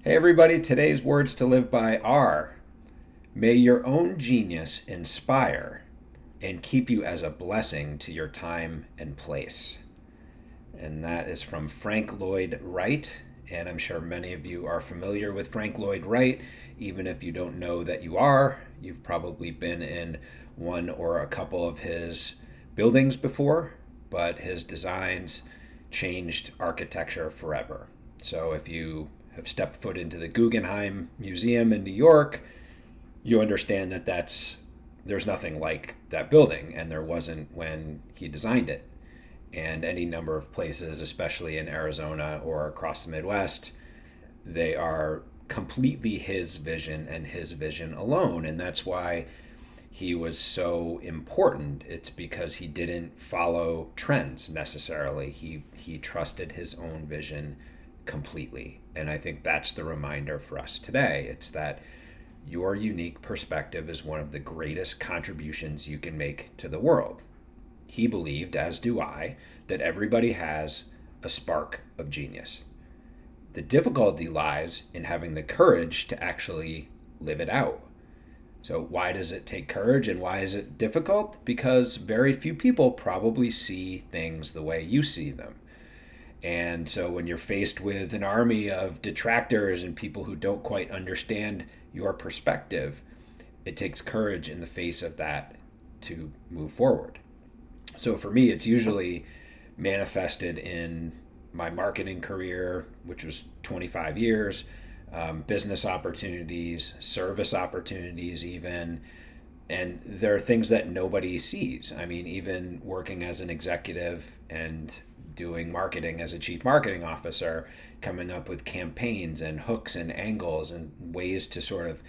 Hey everybody, today's words to live by are: may your own genius inspire and keep you as a blessing to your time and place. And that is from Frank Lloyd Wright. And I'm sure many of you are familiar with Frank Lloyd Wright. Even if you don't know that you are, you've probably been in one or a couple of his buildings before, but his designs changed architecture forever. So if you have stepped foot into the Guggenheim Museum in New York, you understand that there's nothing like that building, and there wasn't when he designed it. And any number of places, especially in Arizona or across the Midwest, they are completely his vision and his vision alone. And that's why he was so important. It's because he didn't follow trends necessarily. He trusted his own vision completely. And I think that's the reminder for us today. It's that your unique perspective is one of the greatest contributions you can make to the world. He believed, as do I, that everybody has a spark of genius. The difficulty lies in having the courage to actually live it out. So, why does it take courage and why is it difficult? Because very few people probably see things the way you see them. And so, when you're faced with an army of detractors and people who don't quite understand your perspective, it takes courage in the face of that to move forward. So for me, it's usually manifested in my marketing career, which was 25 years, business opportunities, service opportunities, even. And there are things that nobody sees. I mean, even working as an executive and doing marketing as a chief marketing officer, coming up with campaigns and hooks and angles and ways to sort of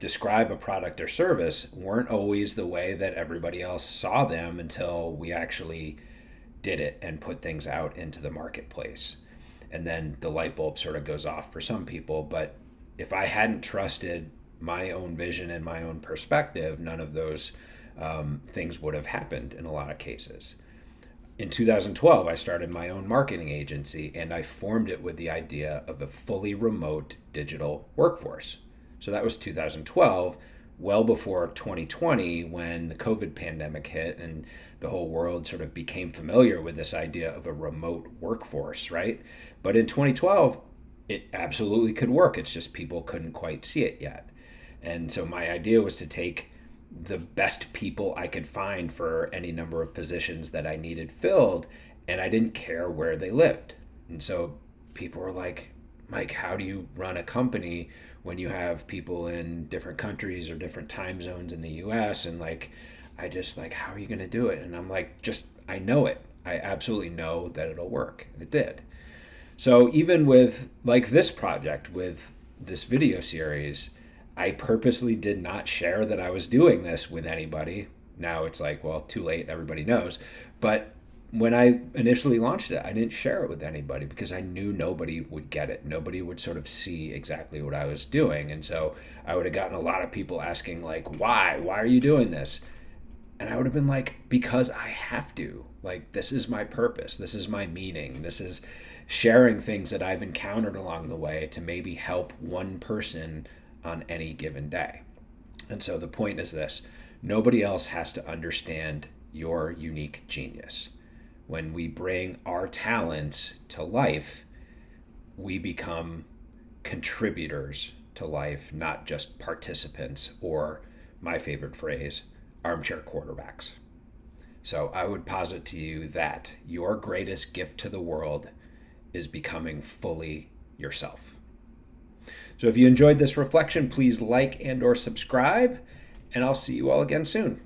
describe a product or service weren't always the way that everybody else saw them until we actually did it and put things out into the marketplace. And then the light bulb sort of goes off for some people. But if I hadn't trusted my own vision and my own perspective, none of those things would have happened in a lot of cases. In 2012, I started my own marketing agency and I formed it with the idea of a fully remote digital workforce. So that was 2012, well before 2020 when the COVID pandemic hit and the whole world sort of became familiar with this idea of a remote workforce, right? But in 2012, it absolutely could work. It's just people couldn't quite see it yet. And so my idea was to take the best people I could find for any number of positions that I needed filled, and I didn't care where they lived. And so people were like, Mike, how do you run a company when you have people in different countries or different time zones in the US? And I just how are you going to do it? And I'm like, I know it. I absolutely know that it'll work. And it did. So even with this project, with this video series, I purposely did not share that I was doing this with anybody. Now it's well, too late. Everybody knows. But when I initially launched it, I didn't share it with anybody because I knew nobody would get it. Nobody would sort of see exactly what I was doing. And so I would have gotten a lot of people asking why? Why are you doing this? And I would have been because I have to. This is my purpose. This is my meaning. This is sharing things that I've encountered along the way to maybe help one person on any given day. And so the point is this: nobody else has to understand your unique genius. When we bring our talents to life, we become contributors to life, not just participants, or my favorite phrase, armchair quarterbacks. So I would posit to you that your greatest gift to the world is becoming fully yourself. So if you enjoyed this reflection, please like and or subscribe, and I'll see you all again soon.